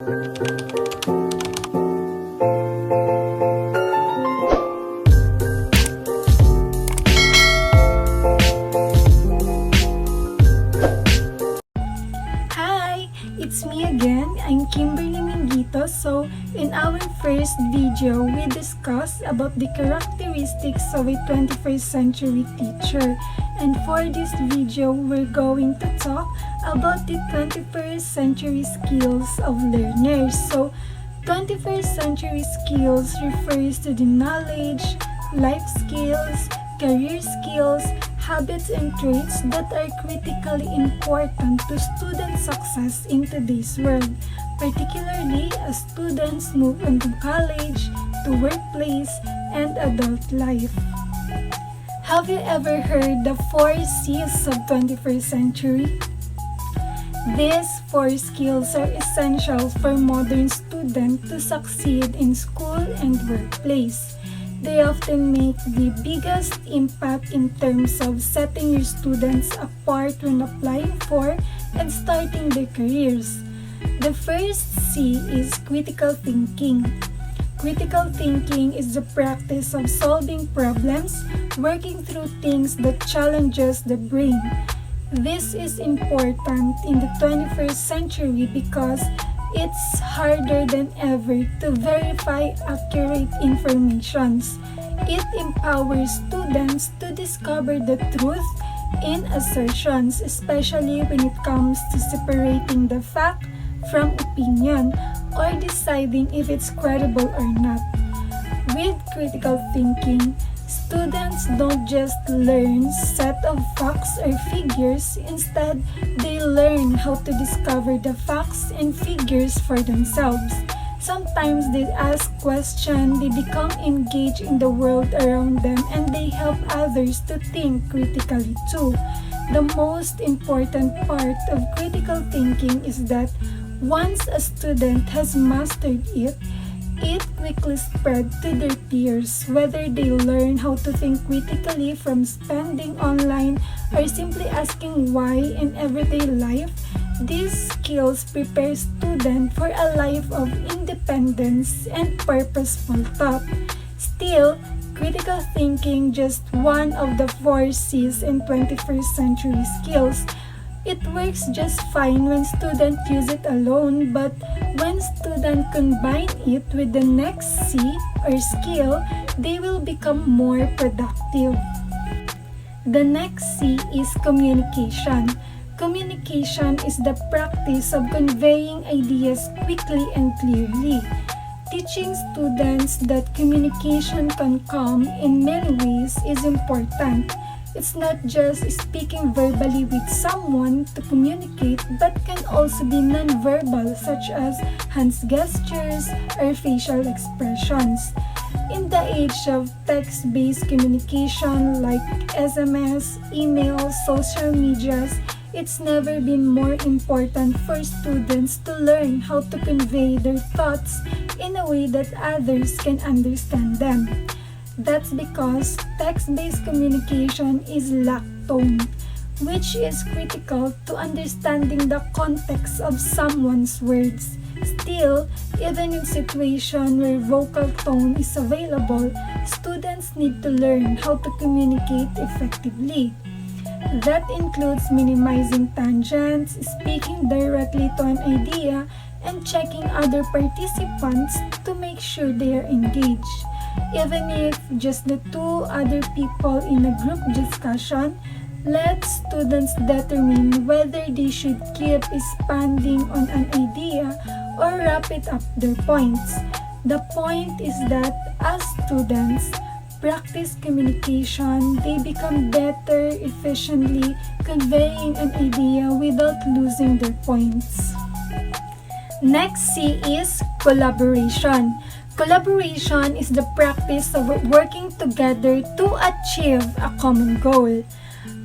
Hi! It's me again. I'm Kimberly Mingito. So, in our first video, we discussed about the characteristics of a 21st century teacher. And for this video, we're going to talk about the 21st century skills of learners. So, 21st century skills refers to the knowledge, life skills, career skills, habits and traits that are critically important to student success in today's world, particularly as students move into college, to workplace, and adult life. Have you ever heard the 4 C's of 21st century? These 4 skills are essential for modern students to succeed in school and workplace. They often make the biggest impact in terms of setting your students apart when applying for and starting their careers. The first C is critical thinking. Critical thinking is the practice of solving problems, working through things that challenges the brain. This is important in the 21st century because it's harder than ever to verify accurate information. It empowers students to discover the truth in assertions, especially when it comes to separating the fact from opinion or deciding if it's credible or not. With critical thinking, students don't just learn set of facts or figures, instead, they learn how to discover the facts and figures for themselves. Sometimes they ask questions, they become engaged in the world around them, and they help others to think critically too. The most important part of critical thinking is that once a student has mastered it, it quickly spread to their peers, whether they learn how to think critically from spending online or simply asking why in everyday life. These skills prepare students for a life of independence and purposeful thought. Still, critical thinking just one of the 4 C's in 21st century skills. It works just fine when students use it alone, but when students combine it with the next C or skill, they will become more productive. The next C is communication. Communication is the practice of conveying ideas quickly and clearly. Teaching students that communication can come in many ways is important. It's not just speaking verbally with someone to communicate, but can also be non-verbal, such as hand gestures or facial expressions. In the age of text-based communication like SMS, email, social medias, it's never been more important for students to learn how to convey their thoughts in a way that others can understand them. That's because text-based communication is lack tone, which is critical to understanding the context of someone's words. Still, even in situations where vocal tone is available, students need to learn how to communicate effectively. That includes minimizing tangents, speaking directly to an idea, and checking other participants to make sure they are engaged. Even if just the 2 other people in a group discussion, let students determine whether they should keep expanding on an idea or wrap it up their points. The point is that as students practice communication, they become better efficiently conveying an idea without losing their points. Next C is collaboration. Collaboration is the practice of working together to achieve a common goal.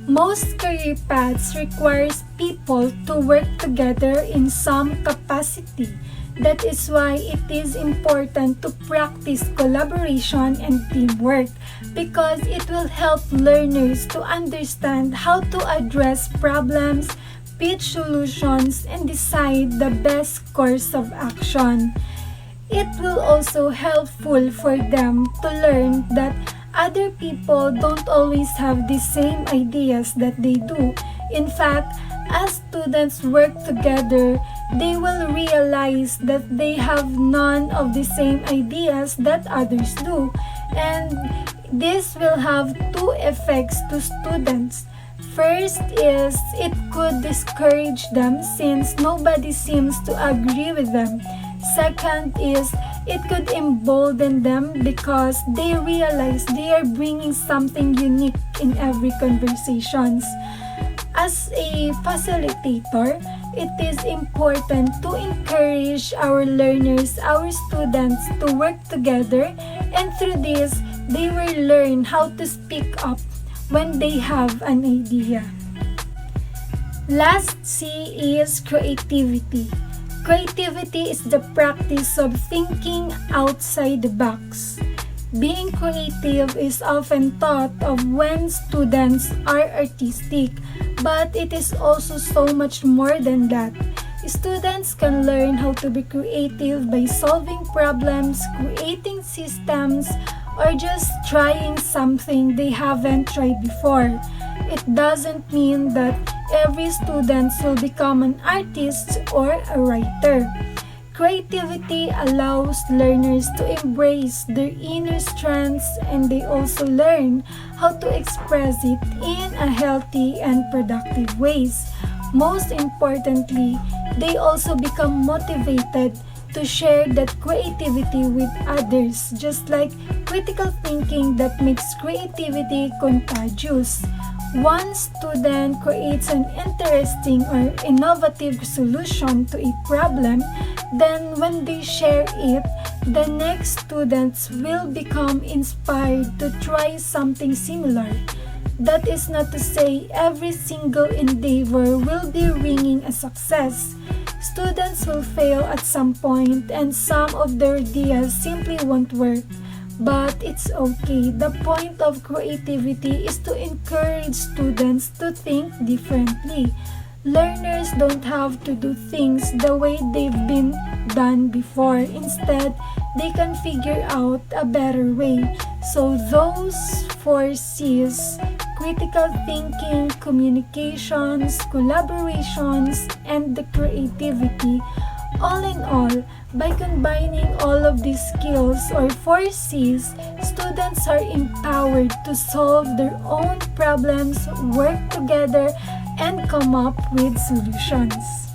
Most career paths requires people to work together in some capacity. That is why it is important to practice collaboration and teamwork because it will help learners to understand how to address problems, pitch solutions, and decide the best course of action. It will also helpful for them to learn that other people don't always have the same ideas that they do. In fact, as students work together, they will realize that they have none of the same ideas that others do. And this will have two effects to students. First is it could discourage them since nobody seems to agree with them. Second is it could embolden them because they realize they are bringing something unique in every conversations. As a facilitator, it is important to encourage our learners, our students to work together, and through this, they will learn how to speak up when they have an idea. Last C is creativity. Creativity is the practice of thinking outside the box. Being creative is often thought of when students are artistic, but it is also so much more than that. Students can learn how to be creative by solving problems, creating systems, or just trying something they haven't tried before. It doesn't mean that every student will become an artist or a writer. Creativity allows learners to embrace their inner strengths, and they also learn how to express it in a healthy and productive ways. Most importantly, they also become motivated to share that creativity with others, just like critical thinking that makes creativity contagious. One student creates an interesting or innovative solution to a problem, then when they share it, the next students will become inspired to try something similar. That is not to say every single endeavor will be ringing a success. Students will fail at some point and some of their ideas simply won't work. But it's okay. The point of creativity is to encourage students to think differently. Learners don't have to do things the way they've been done before. Instead, they can figure out a better way. So those 4 C's, critical thinking, communications, collaborations, and the creativity, all in all, by combining all of these skills or 4 C's, students are empowered to solve their own problems, work together, and come up with solutions.